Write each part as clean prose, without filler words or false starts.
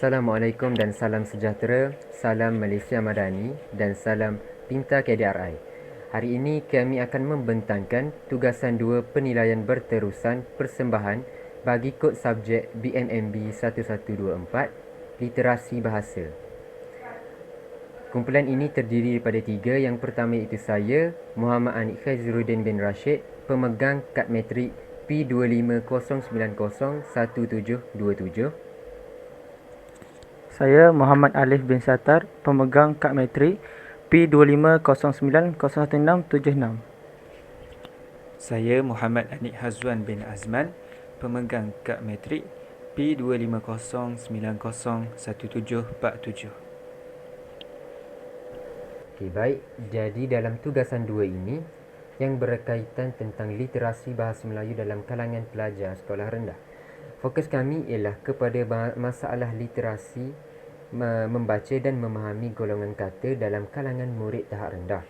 Assalamualaikum dan salam sejahtera, salam Malaysia Madani dan salam Pintar KDRI. Hari ini kami akan membentangkan tugasan 2 penilaian berterusan persembahan bagi kod subjek BMMB 1124 Literasi Bahasa. Kumpulan ini terdiri daripada 3. Yang pertama iaitu saya, Muhammad Anik Khaizuruddin bin Rashid, pemegang kad metrik P250901727. Saya Muhammad Alif bin Sattar, pemegang kad metrik P250901676. Saya Muhammad Anik Hazwan bin Azman, pemegang kad metrik P250901747. Baik. Jadi dalam tugasan 2 ini yang berkaitan tentang literasi bahasa Melayu dalam kalangan pelajar sekolah rendah. Fokus kami ialah kepada masalah literasi membaca dan memahami golongan kata dalam kalangan murid tahap rendah.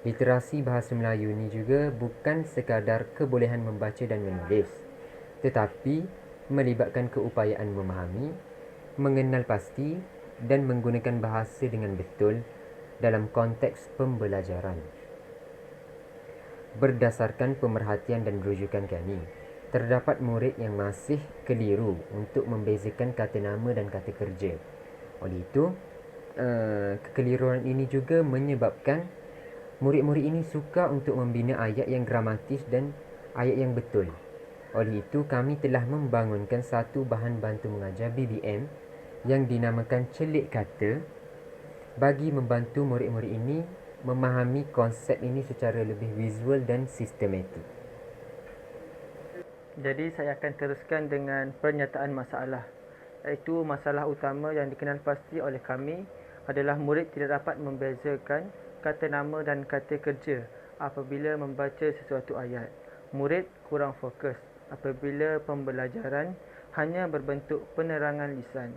Literasi bahasa Melayu ini juga bukan sekadar kebolehan membaca dan menulis, tetapi melibatkan keupayaan memahami, mengenal pasti dan menggunakan bahasa dengan betul dalam konteks pembelajaran. Berdasarkan pemerhatian dan rujukan kami, terdapat murid yang masih keliru untuk membezakan kata nama dan kata kerja. Oleh itu, kekeliruan ini juga menyebabkan murid-murid ini suka untuk membina ayat yang gramatis dan ayat yang betul. Oleh itu, kami telah membangunkan satu bahan bantu mengajar BBM yang dinamakan celik kata bagi membantu murid-murid ini memahami konsep ini secara lebih visual dan sistematik. Jadi saya akan teruskan dengan pernyataan masalah, iaitu masalah utama yang dikenal pasti oleh kami adalah murid tidak dapat membezakan kata nama dan kata kerja apabila membaca sesuatu ayat. Murid kurang fokus apabila pembelajaran hanya berbentuk penerangan lisan.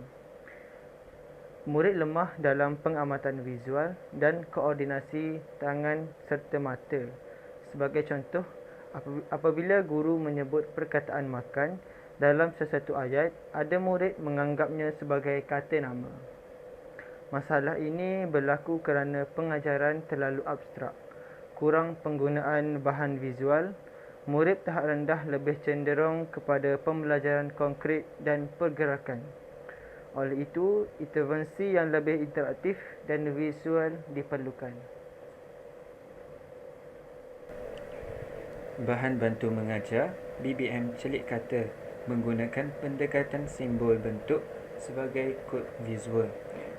Murid lemah dalam pengamatan visual dan koordinasi tangan serta mata. Sebagai contoh, apabila guru menyebut perkataan makan dalam sesuatu ayat, ada murid menganggapnya sebagai kata nama. Masalah ini berlaku kerana pengajaran terlalu abstrak, kurang penggunaan bahan visual. Murid tahap rendah lebih cenderung kepada pembelajaran konkret dan pergerakan. Oleh itu, intervensi yang lebih interaktif dan visual diperlukan. Bahan bantu mengajar BBM celik kata menggunakan pendekatan simbol bentuk sebagai kod visual.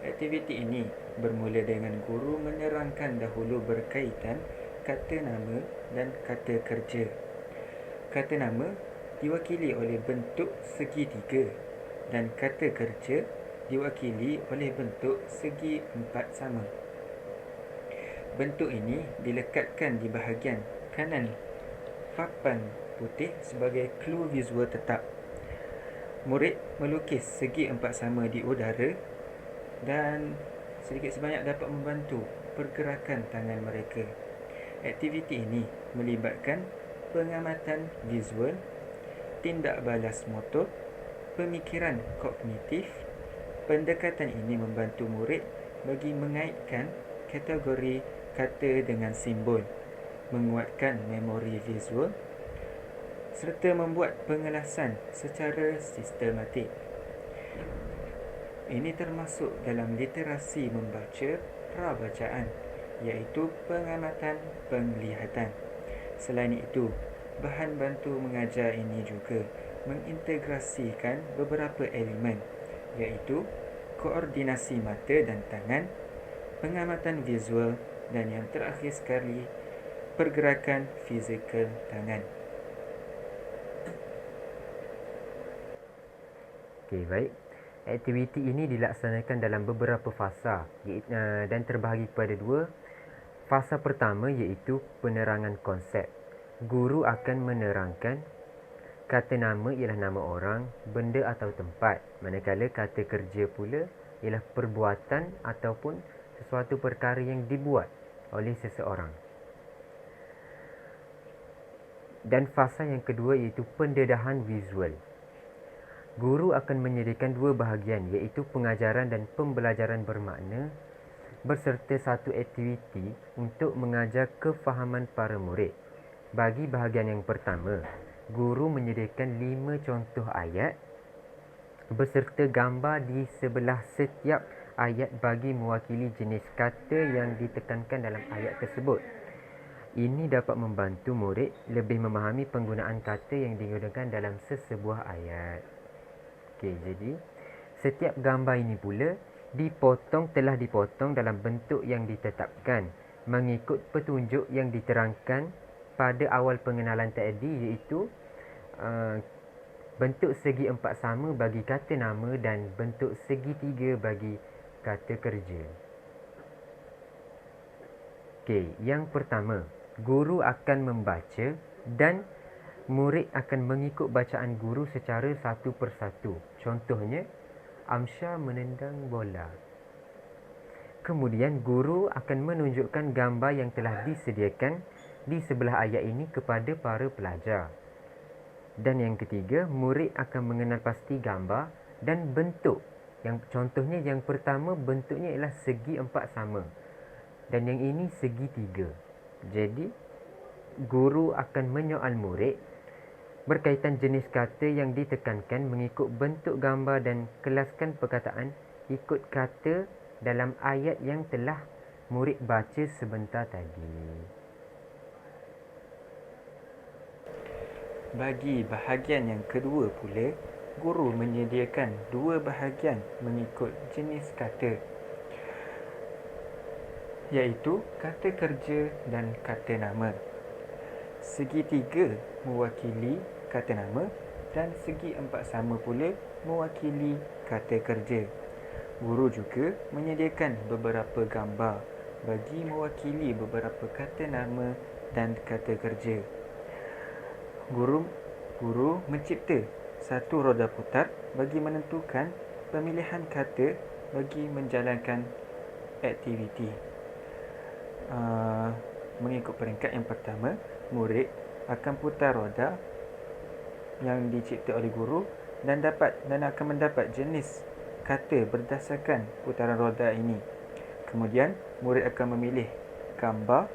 Aktiviti ini bermula dengan guru menerangkan dahulu berkaitan kata nama dan kata kerja. Kata nama diwakili oleh bentuk segitiga dan kata kerja diwakili oleh bentuk segi empat sama. Bentuk ini dilekatkan di bahagian kanan papan putih sebagai clue visual tetap. Murid melukis segi empat sama di udara dan sedikit sebanyak dapat membantu pergerakan tangan mereka. Aktiviti ini melibatkan pengamatan visual, tindak balas motor, pemikiran kognitif. Pendekatan ini membantu murid bagi mengaitkan kategori kata dengan simbol, menguatkan memori visual serta membuat pengelasan secara sistematik. Ini termasuk dalam literasi membaca prabacaan, iaitu pengamatan penglihatan. Selain itu, bahan bantu mengajar ini juga mengintegrasikan beberapa elemen, iaitu koordinasi mata dan tangan, pengamatan visual dan yang terakhir sekali, pergerakan fizikal tangan. Baik. Aktiviti ini dilaksanakan dalam beberapa fasa dan terbahagi kepada 2. Fasa pertama iaitu penerangan konsep. Guru akan menerangkan kata nama ialah nama orang, benda atau tempat, manakala kata kerja pula ialah perbuatan ataupun sesuatu perkara yang dibuat oleh seseorang. Dan fasa yang kedua iaitu pendedahan visual. Guru akan menyediakan dua bahagian, iaitu pengajaran dan pembelajaran bermakna berserta satu aktiviti untuk mengajar kefahaman para murid. Bagi bahagian yang pertama, guru menyediakan 5 contoh ayat beserta gambar di sebelah setiap ayat bagi mewakili jenis kata yang ditekankan dalam ayat tersebut. Ini dapat membantu murid lebih memahami penggunaan kata yang digunakan dalam sesebuah ayat. Okey, jadi setiap gambar ini pula telah dipotong dalam bentuk yang ditetapkan mengikut petunjuk yang diterangkan pada awal pengenalan tadi, iaitu bentuk segi empat sama bagi kata nama dan bentuk segitiga bagi kata kerja. Okey, yang pertama, guru akan membaca dan murid akan mengikut bacaan guru secara satu persatu. Contohnya, Amsyah menendang bola. Kemudian, guru akan menunjukkan gambar yang telah disediakan di sebelah ayat ini kepada para pelajar. Dan yang ketiga, murid akan mengenal pasti gambar dan bentuk. Contohnya, yang pertama bentuknya ialah segi empat sama. Dan yang ini segi tiga. Jadi, guru akan menyoal murid berkaitan jenis kata yang ditekankan mengikut bentuk gambar dan kelaskan perkataan ikut kata dalam ayat yang telah murid baca sebentar tadi. Bagi bahagian yang kedua pula, guru menyediakan 2 bahagian mengikut jenis kata, iaitu kata kerja dan kata nama. Segitiga mewakili kata nama dan segi empat sama pula mewakili kata kerja. Guru juga menyediakan beberapa gambar bagi mewakili beberapa kata nama dan kata kerja. Guru mencipta satu roda putar bagi menentukan pemilihan kata bagi menjalankan aktiviti. Mengikut peringkat yang pertama, murid akan putar roda yang dicipta oleh guru dan akan mendapat jenis kata berdasarkan putaran roda ini. Kemudian, murid akan memilih gambar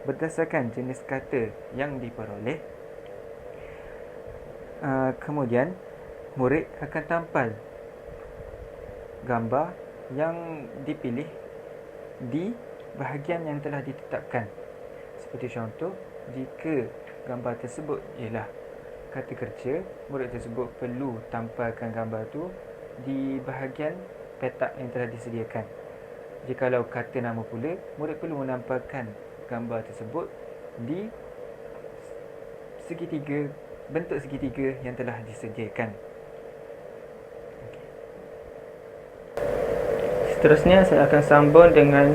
berdasarkan jenis kata yang diperoleh. Kemudian, murid akan tampal gambar yang dipilih di bahagian yang telah ditetapkan. Seperti contoh, jika gambar tersebut ialah kata kerja, murid tersebut perlu tampalkan gambar itu di bahagian petak yang telah disediakan. Jikalau kata nama pula, murid perlu menampalkan gambar tersebut di bentuk segitiga yang telah disediakan. Seterusnya saya akan sambung dengan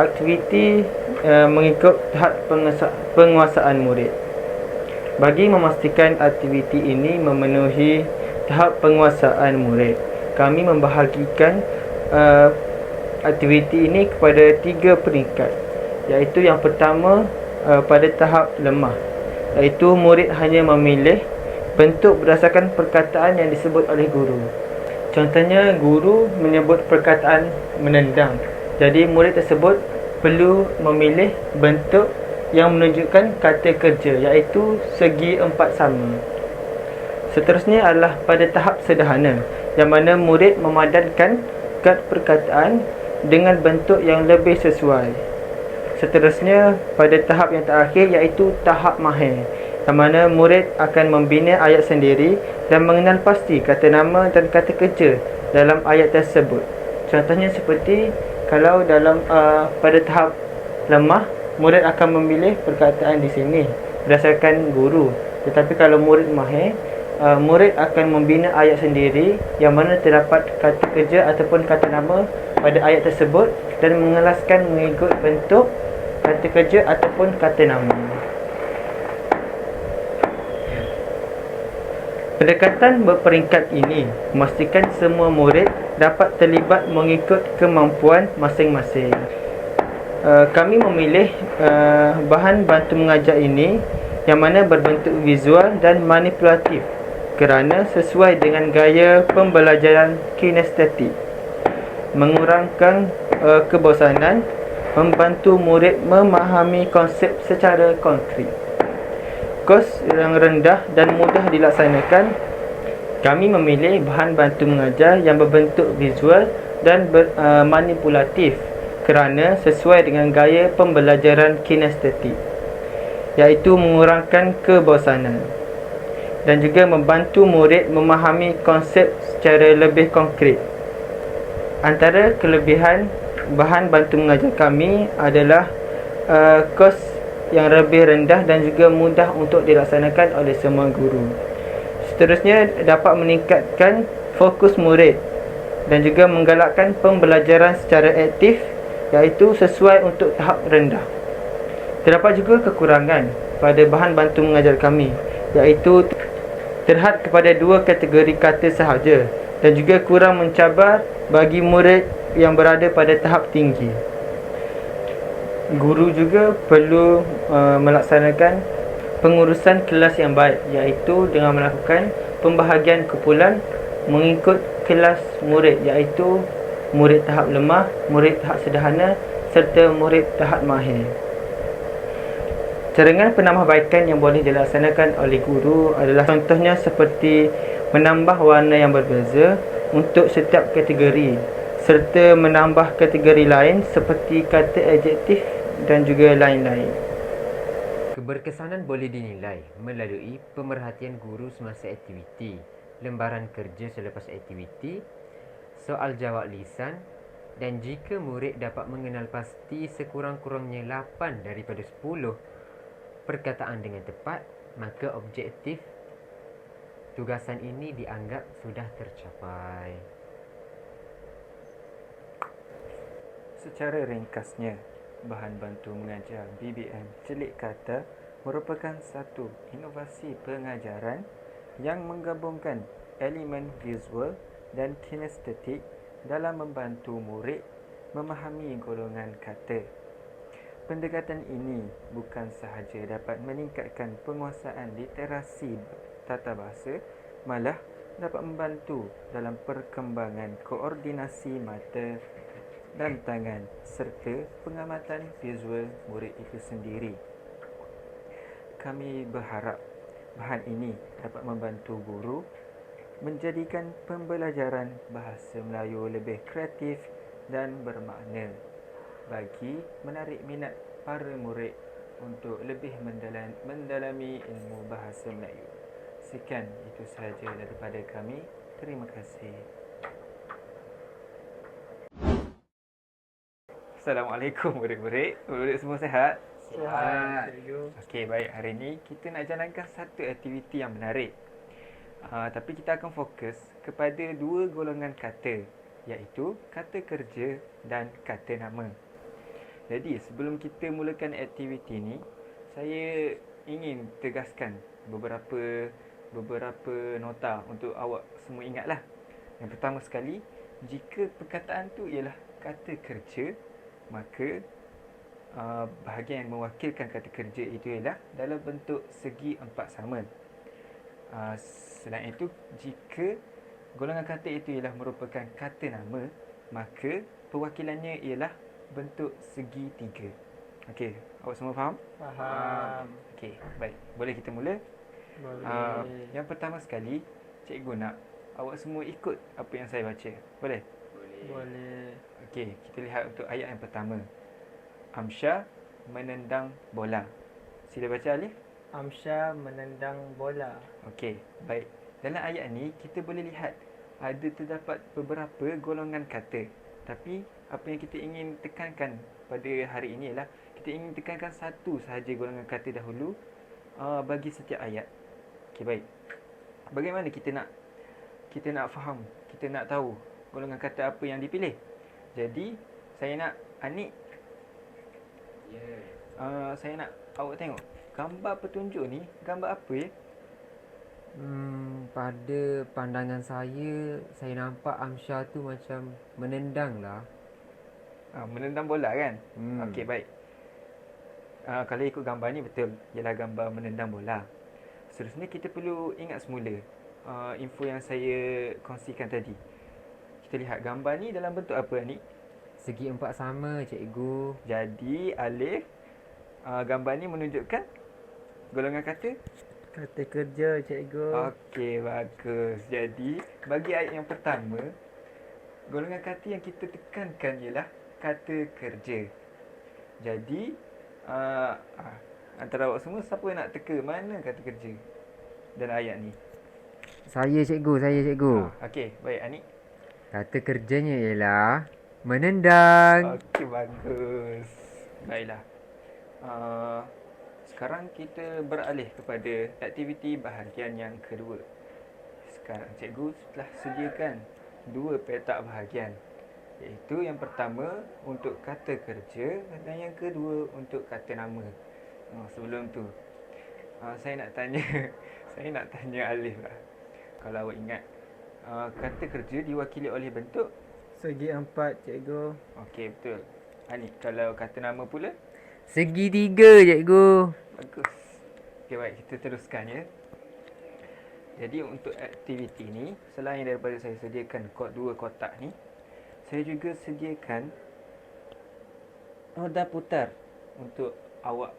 aktiviti mengikut tahap penguasaan murid. Bagi memastikan aktiviti ini memenuhi tahap penguasaan murid, kami membahagikan aktiviti ini kepada 3 peringkat, iaitu yang pertama pada tahap lemah, iaitu murid hanya memilih bentuk berdasarkan perkataan yang disebut oleh guru. Contohnya, guru menyebut perkataan menendang, jadi murid tersebut perlu memilih bentuk yang menunjukkan kata kerja, iaitu segi empat sama. Seterusnya adalah pada tahap sederhana, yang mana murid memadankan kad perkataan dengan bentuk yang lebih sesuai. Seterusnya pada tahap yang terakhir, iaitu tahap mahir, yang mana murid akan membina ayat sendiri dan mengenal pasti kata nama dan kata kerja dalam ayat tersebut. Contohnya seperti kalau pada tahap lemah, murid akan memilih perkataan di sini berdasarkan guru. Tetapi kalau murid mahir, murid akan membina ayat sendiri yang mana terdapat kata kerja ataupun kata nama pada ayat tersebut dan mengelaskan mengikut bentuk kata kerja ataupun kata nama. Pendekatan berperingkat ini memastikan semua murid dapat terlibat mengikut kemampuan masing-masing. Kami memilih bahan bantu mengajar ini yang mana berbentuk visual dan manipulatif kerana sesuai dengan gaya pembelajaran kinestetik, mengurangkan kebosanan, membantu murid memahami konsep secara konkret. Kos yang rendah dan mudah dilaksanakan, kami memilih bahan bantu mengajar yang berbentuk visual dan manipulatif kerana sesuai dengan gaya pembelajaran kinestetik, iaitu mengurangkan kebosanan dan juga membantu murid memahami konsep secara lebih konkret. Antara kelebihan bahan bantu mengajar kami adalah kos yang lebih rendah dan juga mudah untuk dilaksanakan oleh semua guru. Seterusnya, dapat meningkatkan fokus murid dan juga menggalakkan pembelajaran secara aktif, iaitu sesuai untuk tahap rendah. Terdapat juga kekurangan pada bahan bantu mengajar kami, iaitu terhad kepada 2 kategori kata sahaja dan juga kurang mencabar bagi murid yang berada pada tahap tinggi. Guru juga perlu melaksanakan pengurusan kelas yang baik, iaitu dengan melakukan pembahagian kumpulan mengikut kelas murid, iaitu murid tahap lemah, murid tahap sederhana serta murid tahap mahir. Carangan penambahbaikan yang boleh dilaksanakan oleh guru adalah contohnya seperti menambah warna yang berbeza untuk setiap kategori, serta menambah kategori lain seperti kata adjektif dan juga lain-lain. Keberkesanan boleh dinilai melalui pemerhatian guru semasa aktiviti, lembaran kerja selepas aktiviti, soal jawab lisan, dan jika murid dapat mengenal pasti sekurang-kurangnya 8 daripada 10 perkataan dengan tepat, maka objektif tugasan ini dianggap sudah tercapai. Secara ringkasnya, bahan bantu mengajar BBM Celik Kata merupakan satu inovasi pengajaran yang menggabungkan elemen visual dan kinestetik dalam membantu murid memahami golongan kata. Pendekatan ini bukan sahaja dapat meningkatkan penguasaan literasi tata bahasa, malah dapat membantu dalam perkembangan koordinasi mata dan tangan serta pengamatan visual murid itu sendiri. Kami berharap bahan ini dapat membantu guru menjadikan pembelajaran bahasa Melayu lebih kreatif dan bermakna bagi menarik minat para murid untuk lebih mendalami ilmu bahasa Melayu. Sekian itu sahaja daripada kami. Terima kasih. Assalamualaikum murid-murid. Murid semua sihat? Sihat. Okey, baik. Hari ini kita nak jalankan satu aktiviti yang menarik. Tapi kita akan fokus kepada 2 golongan kata, iaitu kata kerja dan kata nama. Jadi, sebelum kita mulakan aktiviti ini, saya ingin tegaskan beberapa nota untuk awak semua ingatlah. Yang pertama sekali, jika perkataan tu ialah kata kerja, maka bahagian yang mewakilkan kata kerja itu ialah dalam bentuk segi 4 sama. Selain itu, jika golongan kata itu ialah merupakan kata nama, maka perwakilannya ialah bentuk segi 3. Okey, awak semua faham? Faham. Okey, baik. Boleh kita mula? Boleh. Yang pertama sekali, cikgu nak awak semua ikut apa yang saya baca. Boleh? Boleh. Okey, kita lihat untuk ayat yang pertama. Amsyah menendang bola. Sila baca Alif. Amsyah menendang bola. Okey, baik. Dalam ayat ni kita boleh lihat ada terdapat beberapa golongan kata. Tapi apa yang kita ingin tekankan pada hari ini ialah kita ingin tekankan satu sahaja golongan kata dahulu bagi setiap ayat. Okey, baik. Bagaimana kita nak faham, kita nak tahu golongan kata apa yang dipilih? Jadi, saya nak Anik, saya nak awak tengok gambar petunjuk ni, gambar apa ya? Pada pandangan saya nampak Amsyah tu macam menendang lah. Menendang bola kan? Okey, baik. Kalau ikut gambar ni betul, ialah gambar menendang bola. Seterusnya kita perlu ingat semula info yang saya kongsikan tadi. Kita lihat gambar ni dalam bentuk apa ni? Segi empat sama, cikgu. Jadi Alif, gambar ni menunjukkan golongan kata. Kata kerja, cikgu. Okey, bagus. Jadi bagi ayat yang pertama, golongan kata yang kita tekankan ialah kata kerja. Jadi antara awak semua, siapa yang nak teka mana kata kerja dalam ayat ni? Saya cikgu. Okey, baik Anik. Kata kerjanya ialah menendang. Okey, bagus. Baiklah. Sekarang kita beralih kepada aktiviti bahagian yang kedua. Sekarang cikgu telah sediakan dua petak bahagian, iaitu yang pertama untuk kata kerja dan yang kedua untuk kata nama. Sebelum tu, saya nak tanya saya nak tanya Alif lah. Kalau awak ingat, kata kerja diwakili oleh bentuk. Segi empat, cikgu. Okey, betul. Anik, kalau kata nama pula? Segitiga, cikgu. Bagus. Okey, baik, kita teruskan ya. Jadi untuk aktiviti ni, selain daripada saya sediakan dua kotak ni, saya juga sediakan roda putar untuk awak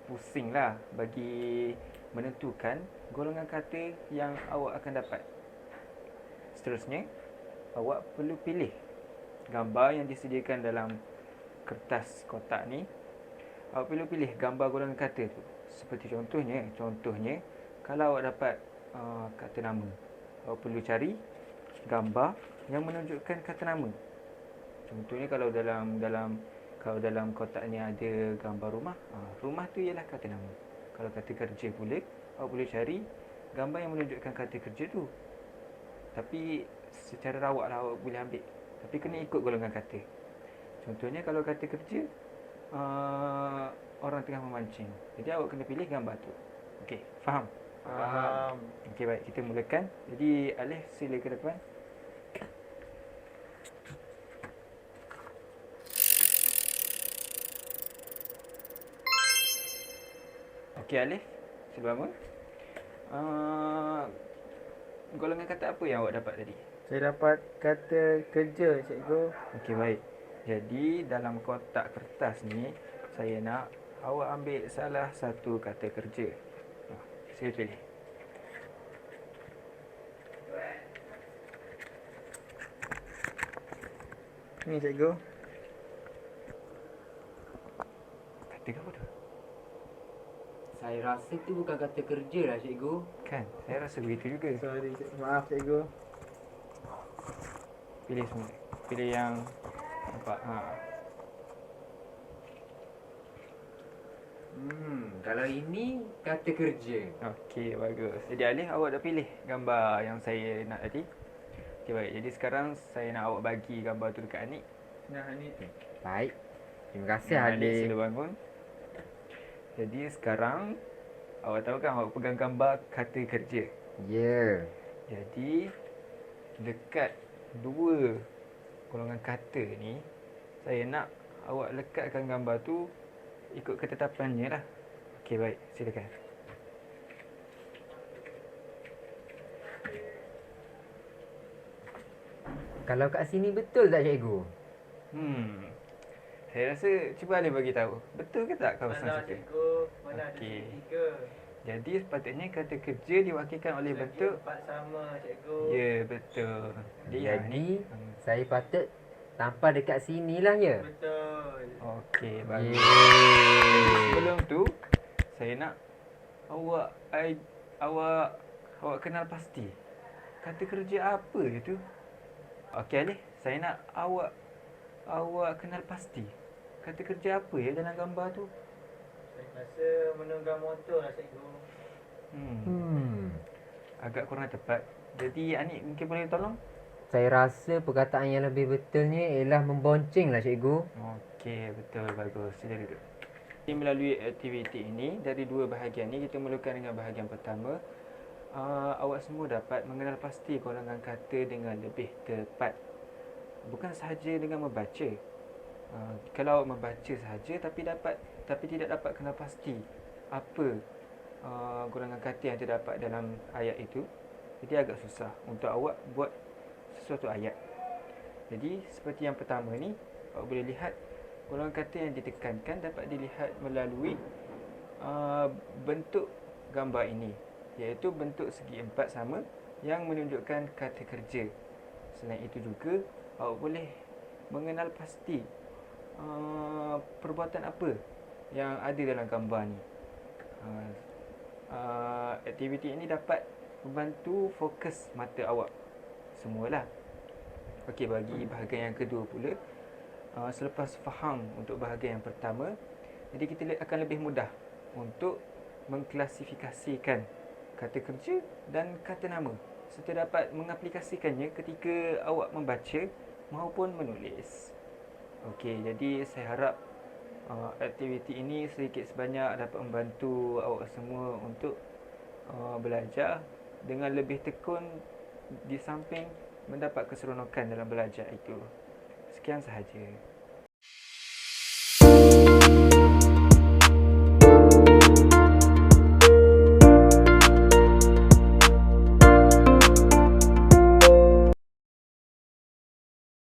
pusing lah bagi menentukan golongan kata yang awak akan dapat. Seterusnya, awak perlu pilih gambar yang disediakan dalam kertas kotak ni. Awak perlu pilih gambar golongan kata tu. Seperti contohnya kalau awak dapat kata nama, awak perlu cari gambar yang menunjukkan kata nama. Contohnya kalau dalam kotak ni ada gambar rumah, rumah tu ialah kata nama. Kalau kata kerja pula, awak perlu cari gambar yang menunjukkan kata kerja tu. Tapi secara rawak lah awak boleh ambil, tapi kena ikut golongan kata. Contohnya kalau kata kerja, orang tengah memancing, jadi awak kena pilih gambar tu. Okey, faham? Faham. Okey, baik, kita mulakan. Jadi Alif, sila ke depan. Okey Alif, sila bangun. Golongan kata apa yang awak dapat tadi? Saya dapat kata kerja, cikgu. Okey, baik. Jadi dalam kotak kertas ni, saya nak awak ambil salah satu kata kerja. Sila pilih. Ni, cikgu. Kata apa tu? Saya rasa tu bukan kata kerja lah, cikgu. Kan, saya rasa begitu juga. Sorry, cikgu. Maaf, cikgu. Pilih semua. Pilih yang nampak. Kalau ini kata kerja. Okey, bagus. Jadi Alif, awak dah pilih gambar yang saya nak tadi. Okey, baik. Jadi sekarang saya nak awak bagi gambar tu dekat Anik. Nah, ni. Baik. Terima kasih, Anik, Alif. sila bangun. Jadi sekarang awak tahu kan awak pegang gambar kata kerja. Ya. Jadi dekat dua golongan kata ni, saya nak awak lekatkan gambar tu ikut ketetapannya lah. Okey, baik, silakan. Kalau kat sini betul tak, cikgu? Saya rasa cuba Alif bagi tahu. Betul ke tak kawasan Mana, kita? cikgu? Mana ada Okey. segitiga? Jadi sepatutnya kata kerja diwakilkan oleh Segi bentuk. empat sama, cikgu. Ya, betul. Jadi, saya patut tampal dekat sini lah ya. Betul. Okey, bagus. Yeay. Sebelum tu, saya nak awak kenal pasti kata kerja apa je tu. Okey Alif, saya nak awak kenal pasti kata kerja apa ya dalam gambar tu. Saya rasa menunggang motor lah, cikgu. Agak kurang tepat. Jadi Anik mungkin boleh tolong? Saya rasa perkataan yang lebih betulnya ialah membonceng lah, cikgu. Okey, betul, bagus. Sila duduk. Jadi melalui aktiviti ini, dari dua bahagian ni, kita mulakan dengan bahagian pertama. Awak semua dapat mengenal pasti golongan kata dengan lebih tepat. Bukan sahaja dengan membaca. Kalau awak membaca sahaja tapi tidak dapat kenal pasti apa golongan kata yang terdapat dalam ayat itu, Jadi agak susah untuk awak buat sesuatu ayat. Jadi seperti yang pertama ni, awak boleh lihat golongan kata yang ditekankan dapat dilihat melalui bentuk gambar ini, iaitu bentuk segi empat sama yang menunjukkan kata kerja. Selain itu juga, awak boleh mengenal pasti perbuatan apa yang ada dalam gambar ni. Aktiviti ini dapat membantu fokus mata awak semualah. Okey, bagi bahagian yang kedua pula, selepas faham untuk bahagian yang pertama, jadi kita akan lebih mudah untuk mengklasifikasikan kata kerja dan kata nama serta dapat mengaplikasikannya ketika awak membaca maupun menulis. Okey, jadi saya harap aktiviti ini sedikit sebanyak dapat membantu awak semua untuk belajar dengan lebih tekun di samping mendapat keseronokan dalam belajar itu. Sekian sahaja.